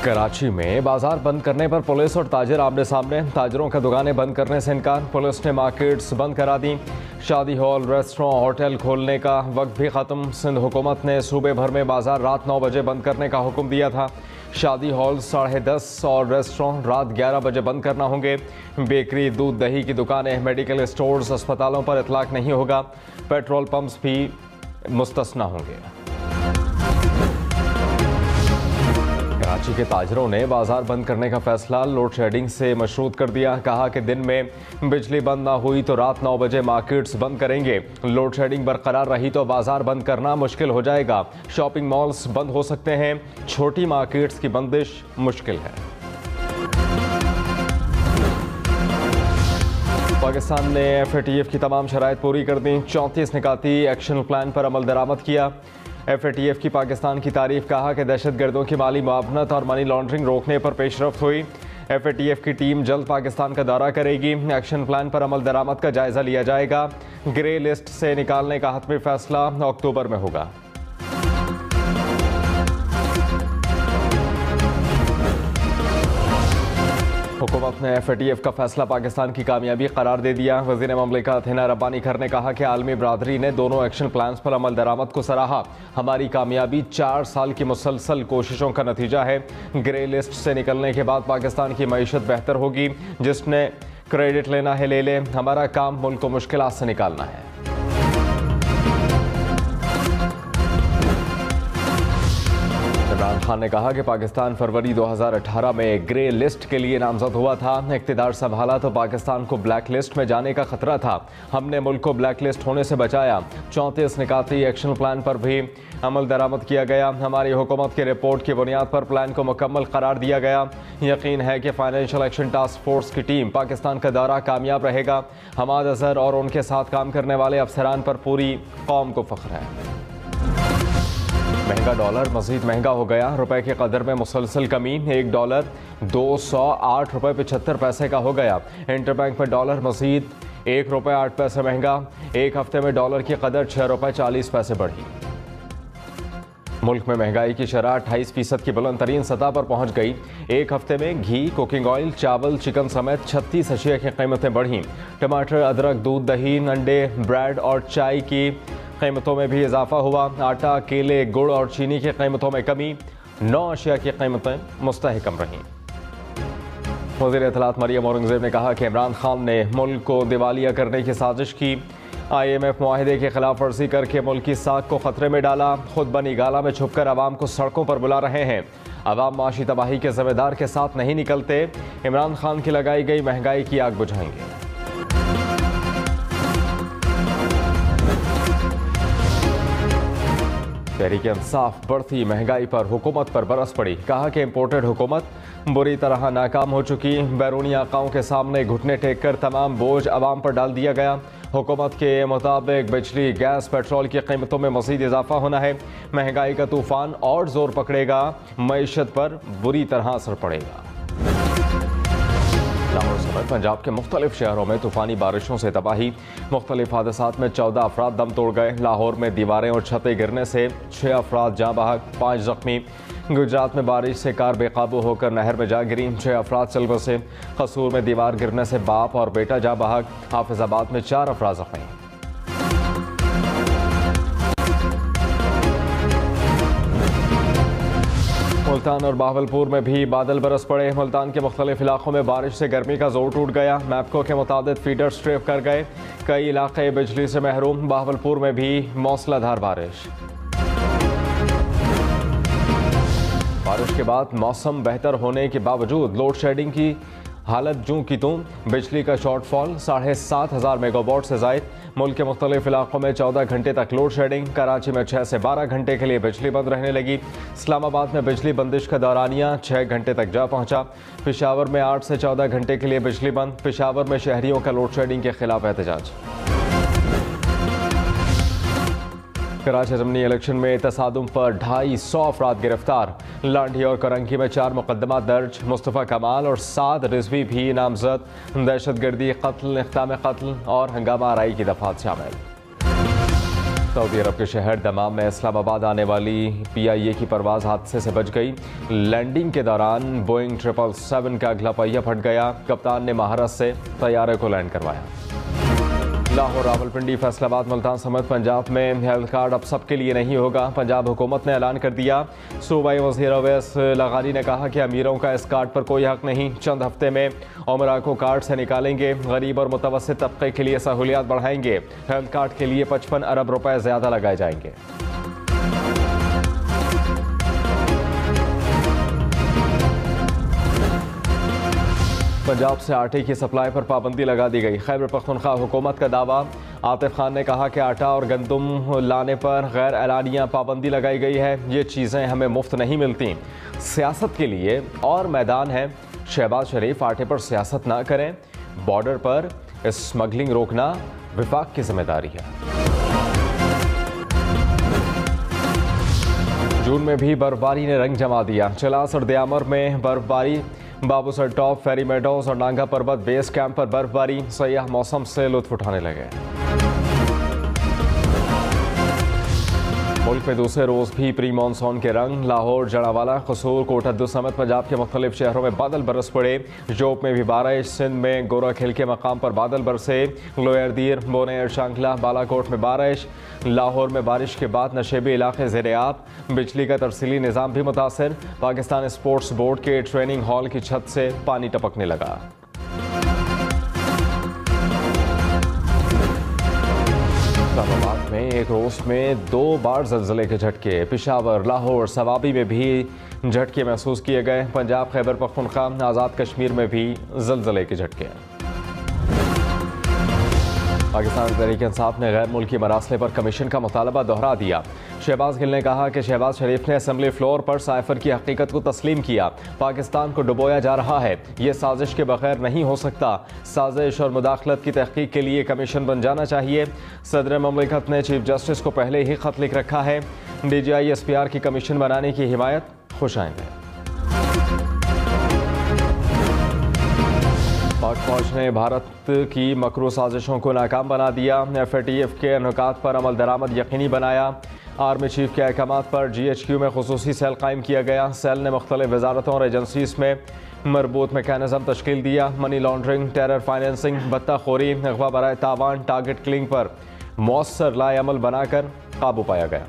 कराची में बाजार बंद करने पर पुलिस और ताजिर आमने सामने। ताजिरों का दुकानें बंद करने से इनकार, पुलिस ने मार्केट्स बंद करा दी। शादी हॉल, रेस्टोरेंट, होटल खोलने का वक्त भी ख़त्म। सिंध हुकूमत ने सूबे भर में बाजार रात 9 बजे बंद करने का हुक्म दिया था। शादी हॉल 10:30 और रेस्टोरेंट रात 11 बजे बंद करना होंगे। बेकरी, दूध दही की दुकानें, मेडिकल स्टोर्स, अस्पतालों पर इतलाक नहीं होगा। पेट्रोल पंप्स भी मुस्तस्ना होंगे। कराची के ताजरों ने बाजार बंद करने का फैसला लोड शेडिंग से मशरूत कर दिया। कहा कि दिन में बिजली बंद ना हुई तो रात 9 बजे मार्केट्स बंद करेंगे। लोड शेडिंग बरकरार रही तो बाजार बंद करना मुश्किल हो जाएगा। शॉपिंग मॉल्स बंद हो सकते हैं। छोटी मार्केट्स की बंदिश मुश्किल है। पाकिस्तान ने FATF की तमाम शराइत पूरी कर दी। 34 निकाती एक्शन प्लान पर अमल दरामद किया। FATF की पाकिस्तान की तारीफ। कहा कि दहशतगर्दों की माली मुआवनत और मनी लॉन्ड्रिंग रोकने पर पेशरफ्त हुई। FATF की टीम जल्द पाकिस्तान का दौरा करेगी। एक्शन प्लान पर अमल दरामद का जायजा लिया जाएगा। ग्रे लिस्ट से निकालने का हतमी फैसला अक्टूबर में होगा। हुकूमत ने FATF का फैसला पाकिस्तान की कामयाबी करार दे दिया। वज़ीर ममलिकत हिना रब्बानी खर ने कहा कि आलमी बरादरी ने दोनों एक्शन प्लान्स पर अमल दरामद को सराहा। हमारी कामयाबी 4 साल की मुसलसल कोशिशों का नतीजा है। ग्रे लिस्ट से निकलने के बाद पाकिस्तान की मईशत बेहतर होगी। जिसने क्रेडिट लेना है ले ले। हमारा काम मुल्क को मुश्किलात से निकालना है। इमरान खान ने कहा कि पाकिस्तान फरवरी 2018 में ग्रे लिस्ट के लिए नामजद हुआ था। इक़्तिदार संभाला तो पाकिस्तान को ब्लैक लिस्ट में जाने का खतरा था। हमने मुल्क को ब्लैक लिस्ट होने से बचाया। 34 निकाती एक्शन प्लान पर भी अमल दरामद किया गया। हमारी हुकूमत की रिपोर्ट की बुनियाद पर प्लान को मुकम्मल करार दिया गया। यकीन है कि फाइनेंशियल एक्शन टास्क फोर्स की टीम पाकिस्तान का दौरा कामयाब रहेगा। हमाद अजहर और उनके साथ काम करने वाले अफसरान पर पूरी कौम को फख्र है। महंगा डॉलर मजीद महंगा हो गया। रुपए की कदर में मुसलसल कमी। $1 $208.75 का हो गया। इंटरबैंक में डॉलर मजीद $1.08 महंगा। एक हफ्ते में डॉलर की कदर $6.40 बढ़ी। मुल्क में महंगाई की शरह 28% की बुलंद तरीन सतह पर पहुंच गई। एक हफ्ते में घी, कुकिंग ऑयल, चावल, चिकन समेत 36 अशिया की कीमतें बढ़ी। टमाटर, अदरक, दूध, दही, अंडे, ब्रेड और चाय की कीमतों में भी इजाफा हुआ। आटा, केले, गुड़ और चीनी की कीमतों में कमी। 9 अशिया की कीमतें मुस्तहकम रहीं। वज़ीर इत्तलात मरियम औरंगज़ेब ने कहा कि इमरान खान ने मुल्क को दिवालिया करने की साजिश की। IMF मुआहिदे की खिलाफ वर्जी करके मुल्क की साख को खतरे में डाला। खुद बनी गाला में छुपकर आवाम को सड़कों पर बुला रहे हैं। आवाम माशी तबाही के जिम्मेदार के साथ नहीं निकलते। इमरान खान की लगाई गई महंगाई की आग बुझाएंगे। तहरीक इंसाफ बढ़ती महंगाई पर हुकूमत पर बरस पड़ी। कहा कि इम्पोर्टेड हुकूमत बुरी तरह नाकाम हो चुकी। बैरूनी आकाओं के सामने घुटने टेक कर तमाम बोझ आवाम पर डाल दिया गया। हुकूमत के मुताबिक बिजली, गैस, पेट्रोल की कीमतों में मज़ीद इजाफा होना है। महंगाई का तूफान और जोर पकड़ेगा। मईशत पर बुरी तरह असर पड़ेगा। लाहौर समेत पंजाब के मुख्तलिफ शहरों में तूफानी बारिशों से तबाही। मुख्तलिफ हादसात में 14 अफराद दम तोड़ गए। लाहौर में दीवारें और छतें गिरने से 6 अफराद जाँ बहक, 5 जख्मी। गुजरात में बारिश से कार बेकाबू होकर नहर में जा गिरी, 6 अफराद चल बसे। कसूर में दीवार गिरने से बाप और बेटा जाँ बहक। हाफिजाबाद में 4 अफराद जख्मी। मुल्तान और बहावलपुर में भी बादल बरस पड़े। मुल्तान के मुख्तलिफ इलाकों में बारिश से गर्मी का जोर टूट गया। मैपको के मुताबिक फीडर स्ट्रिप कर गए। कई इलाके बिजली से महरूम। बहावलपुर में भी मौसलाधार बारिश के बाद मौसम बेहतर होने के बावजूद लोड शेडिंग की हालत जूं की तूं। बिजली का शॉर्टफॉल 7,500 मेगावाट से जायद। मुल्क के मुख्तलिफ इलाकों में 14 घंटे तक लोड शेडिंग। कराची में 6 से 12 घंटे के लिए बिजली बंद रहने लगी। इस्लामाबाद में बिजली बंदिश का दौरानिया 6 घंटे तक जा पहुंचा। पेशावर में 8 से 14 घंटे के लिए बिजली बंद। पेशावर में शहरियों का लोड शेडिंग के खिलाफ एहतजाज। कराची ज़मनी इलेक्शन में तसादुम पर 250 अफराद गिरफ्तार। लांढी और करंकी में 4 मुकदमा दर्ज। मुस्तफ़ा कमाल और साद रिजवी भी नामजद। दहशतगर्दी, कत्ल, इक़्ताम कत्ल और हंगामा आराई की दफात शामिल। सऊदी अरब के शहर दमाम में इस्लामाबाद आने वाली PIA की परवाज़ हादसे से बच गई। लैंडिंग के दौरान बोइंग 777 का अगला पहिया फट गया। कप्तान ने महारत से तैयारे को लैंड करवाया। लाहौर, रावलपिंडी, फैसलाबाद, मुल्तान समेत पंजाब में हेल्थ कार्ड अब सबके लिए नहीं होगा। पंजाब हुकूमत ने ऐलान कर दिया। सूबाई वज़ीर अवैस लगानी ने कहा कि अमीरों का इस कार्ड पर कोई हक नहीं। चंद हफ्ते में उमरा को कार्ड से निकालेंगे। गरीब और मुतवस्सित तबके के लिए सहूलियात बढ़ाएंगे। हेल्थ कार्ड के लिए 55 अरब रुपए ज़्यादा लगाए जाएंगे। पंजाब से आटे की सप्लाई पर पाबंदी लगा दी गई। खैबर पख्तूनख्वा हुकूमत का दावा। आतिफ खान ने कहा कि आटा और गंदम लाने पर गैर एलानिया पाबंदी लगाई गई है। ये चीज़ें हमें मुफ्त नहीं मिलती। सियासत के लिए और मैदान है। शहबाज शरीफ आटे पर सियासत ना करें। बॉर्डर पर स्मगलिंग रोकना विफाक की जिम्मेदारी है। जून में भी बर्फबारी ने रंग जमा दिया। चलास और दयामर में बर्फबारी, बाबूसर टॉप, फेरी मेडोज और नांगा पर्वत बेस कैंप पर बर्फबारी। सयाह मौसम से लुत्फ उठाने लगे। मुल्क में दूसरे रोज भी प्री मानसून के रंग। लाहौर, जड़ावाला, कसूर, कोटद्दू समेत पंजाब के मुख्तलिफ शहरों में बादल बरस पड़े। जोब में भी बारिश। सिंध में गोरखहिल के मकाम पर बादल बरसे। लोयर दीर, बोनेर, शांखला, बालाकोट में बारिश। लाहौर में बारिश के बाद नशेबी इलाके ज़ेर-ए-आब। बिजली का तरसीली निज़ाम भी मुतासर। पाकिस्तान स्पोर्ट्स बोर्ड के ट्रेनिंग हॉल की छत से पानी टपकने लगा। इस्लामाबाद में एक रोज में 2 बार ज़लज़ले के झटके। पेशावर, लाहौर, सवाबी में भी झटके महसूस किए गए। पंजाब, खैबर पख्तूनख्वा, आज़ाद कश्मीर में भी ज़लज़ले के झटके। पाकिस्तान तहरीक-ए-इंसाफ ने गैर मुल्की मरासले पर कमीशन का मुतालबा दोहरा दिया। शहबाज गिल ने कहा कि शहबाज शरीफ ने असम्बली फ्लोर पर साइफर की हकीकत को तस्लीम किया। पाकिस्तान को डुबोया जा रहा है। ये साजिश के बगैर नहीं हो सकता। साजिश और मुदाखलत की तहकीक के लिए कमीशन बन जाना चाहिए। सदर ममलिकत ने चीफ जस्टिस को पहले ही खत लिख रखा है। DGI SPR की कमीशन बनाने की हिमायत। खुश आएंगे। पाक फौज ने भारत की मकरू साजिशों को नाकाम बना दिया। FATF के अनुकात पर अमल दरामद यकीनी बनाया। आर्मी चीफ के अहकामात पर GHQ में खुसूसी सेल कायम किया गया। सेल ने मुख्तलिफ वजारतों और एजेंसीज में मरबूत मैकेनिज्म तश्कील दिया। मनी लॉन्ड्रिंग, टेरर फाइनेंसिंग, बत्ताखोरी, अगवा बराए तावान, टारगेट किलिंग पर मौसर लाए अमल बनाकर काबू पाया गया।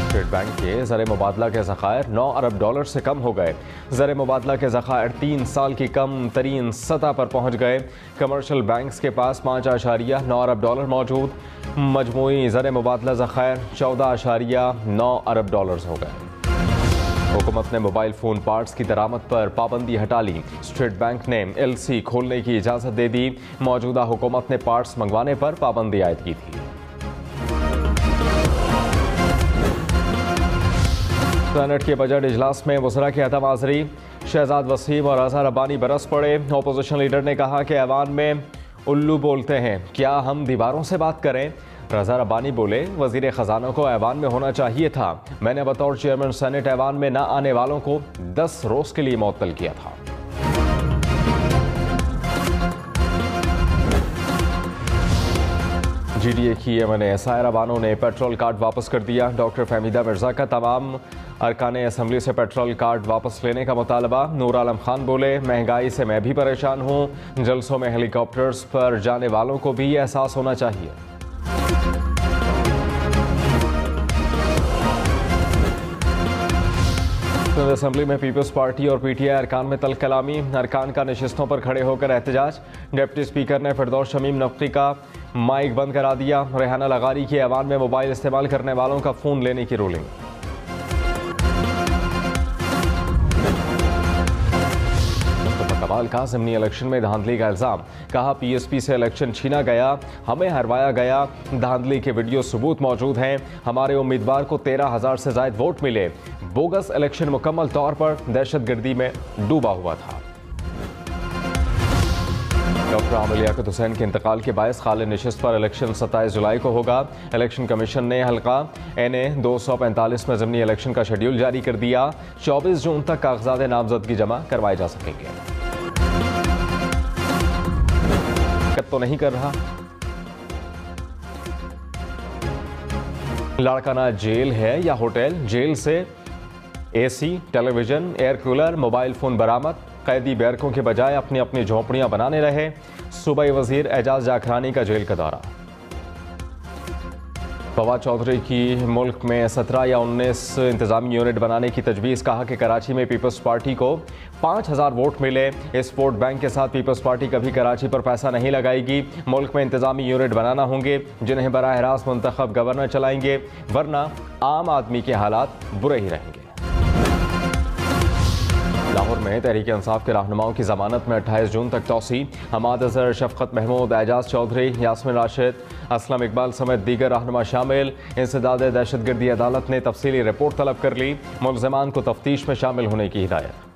स्टेट बैंक के ज़र मुबादला के ज़खायर 9 अरब डॉलर से कम हो गए। ज़र मुबादला के ज़खायर 3 साल की कम तरीन सतह पर पहुँच गए। कमर्शियल बैंक्स के पास 5.9 अरब डॉलर मौजूद। मजमूई ज़र मुबादला ज़खायर 14.9 अरब डॉलर हो गए। हुकूमत ने मोबाइल फ़ोन पार्ट्स की दरामद पर पाबंदी हटा ली। स्टेट बैंक ने LC खोलने की इजाज़त दे दी। मौजूदा हुकूमत ने पार्ट्स मंगवाने पर पाबंदी आयद की थी। सेनेट के बजट इजलास में वज़रा की अदम हाज़री। शहजाद वसीम और अज़हर रब्बानी बरस पड़े। अपोजिशन लीडर ने कहा कि ऐवान में उल्लू बोलते हैं, क्या हम दीवारों से बात करें? रज़ा रब्बानी बोले, वज़ीर ख़जाना को ऐवान में होना चाहिए था। मैंने बतौर चेयरमैन सेनेट ऐवान में न आने वालों को 10 रोज़ के लिए मुअत्तल किया था। GDA की MNA बानों ने पेट्रोल कार्ड वापस कर दिया। डॉक्टर फहमीदा मिर्जा का तमाम अरकान असम्बली से पेट्रोल कार्ड वापस लेने का मुतालबा। नूर आलम खान बोले, महंगाई से मैं भी परेशान हूँ। जलसों में हेलीकॉप्टर्स पर जाने वालों को भी एहसास होना चाहिए। असम्बली में पीपल्स पार्टी और PTI अरकान में तल्ख कलामी। अरकान का नशिस्तों पर खड़े होकर एहतजाज। डिप्टी स्पीकर ने फिरदौस शमीम नकवी का माइक बंद करा दिया। रेहाना लगारी की ऐवान में मोबाइल इस्तेमाल करने वालों का फ़ोन लेने की रूलिंग। कमाल का ज़िमनी इलेक्शन में धांधली का इल्ज़ाम। कहा PSP से इलेक्शन छीना गया, हमें हरवाया गया। धांधली के वीडियो सबूत मौजूद हैं। हमारे उम्मीदवार को 13,000 से ज़ायद वोट मिले। बोगस इलेक्शन मुकम्मल तौर पर दहशतगर्दी में डूबा हुआ था। डॉक्टर आमिर लियाकत हुसैन के इंतकाल के बायस खालिद नशिस्त पर इलेक्शन 27 जुलाई को होगा। इलेक्शन कमीशन ने हल्का NA 245 में ज़िमनी इलेक्शन का शेड्यूल जारी कर दिया। 24 जून तक कागजात नामजदगी जमा करवाए जा सकेंगे। तो नहीं कर रहा लाड़काना जेल है या होटल, जेल से AC, television, air cooler, mobile phone बरामद। कैदी बैरकों के बजाय अपनी अपनी झोंपड़ियां बनाने रहे। सूबाई वजीर एजाज जाखरानी का जेल का दौरा। फवाद चौधरी की मुल्क में 17 या 19 इंतजामी यूनिट बनाने की तजवीज़। कहा कि कराची में पीपल्स पार्टी को 5000 वोट मिले। इस वोट बैंक के साथ पीपल्स पार्टी कभी कराची पर पैसा नहीं लगाएगी। मुल्क में इंतजामी यूनिट बनाना होंगे जिन्हें बराह रास्त मुंतखब गवर्नर चलाएंगे, वरना आम आदमी के हालात बुरे ही रहेंगे। लाहौर में तहरीक इंसाफ के रहनुमाओं की जमानत में 28 जून तक तौसी। हमाद अजहर, शफकत महमूद, एजाज चौधरी, यास्मिन राशिद, असलम इकबाल समेत दीगर रहनुमा शामिल। इंसदाद दहशतगर्दी अदालत ने तफसीली रिपोर्ट तलब कर ली। मुल्ज़िमान को तफ्तीश में शामिल होने की हिदायत।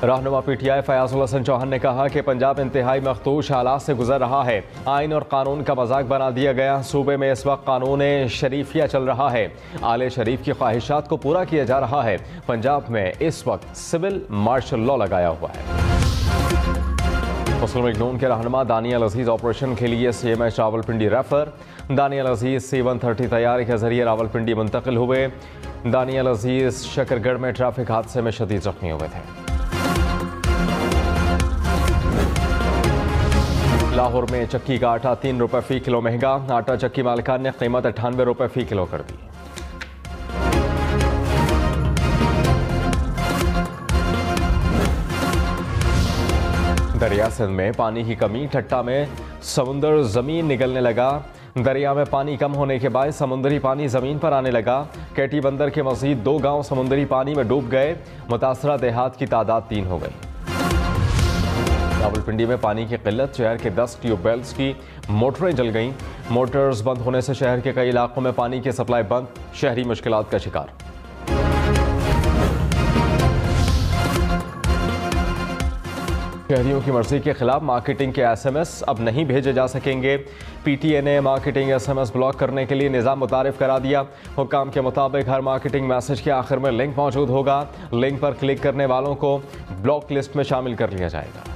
रहनुमा पीटीआई फयाजुल हसन चौहान ने कहा कि पंजाब इंतहाई मखदूश हालात से गुजर रहा है। आइन और कानून का मजाक बना दिया गया। सूबे में इस वक्त कानून शरीफिया चल रहा है। आले शरीफ की ख्वाहिशात को पूरा किया जा रहा है। पंजाब में इस वक्त सिविल मार्शल लॉ लगाया हुआ है। मुस्लिम लीग नून के रहनुमा दानियल अजीज ऑपरेशन के लिए CMH रावलपिंडी रेफर। दानियल अजीज C-130 तैयारी के जरिए रावलपिंडी मुंतकिल हुए। दानियल अजीज शकरगढ़ में ट्रैफिक हादसे में शदीद जख्मी हुए थे। लाहौर में चक्की का आटा 3 रुपए फी किलो महंगा। आटा चक्की मालिकान ने कीमत 98 रुपए फी किलो कर दी। दरिया सिंध में पानी की कमी। ठट्टा में समुंदर जमीन निगलने लगा। दरिया में पानी कम होने के बाद समुद्री पानी जमीन पर आने लगा। केटी बंदर के मजीद 2 गांव समुद्री पानी में डूब गए। मुतासरा देहात की तादाद 3 हो गई। रावलपिंडी में पानी की किल्लत। शहर के 10 ट्यूबवेल्स की मोटरें जल गईं। मोटर्स बंद होने से शहर के कई इलाकों में पानी की सप्लाई बंद। शहरी मुश्किलात का शिकार। शहरियों की मर्जी के खिलाफ मार्केटिंग के SMS अब नहीं भेजे जा सकेंगे। PTA ने मार्केटिंग SMS ब्लॉक करने के लिए निज़ाम मुतारिफ करा दिया। हुक्काम के मुताबिक हर मार्केटिंग मैसेज के आखिर में लिंक मौजूद होगा। लिंक पर क्लिक करने वालों को ब्लॉक लिस्ट में शामिल कर लिया जाएगा।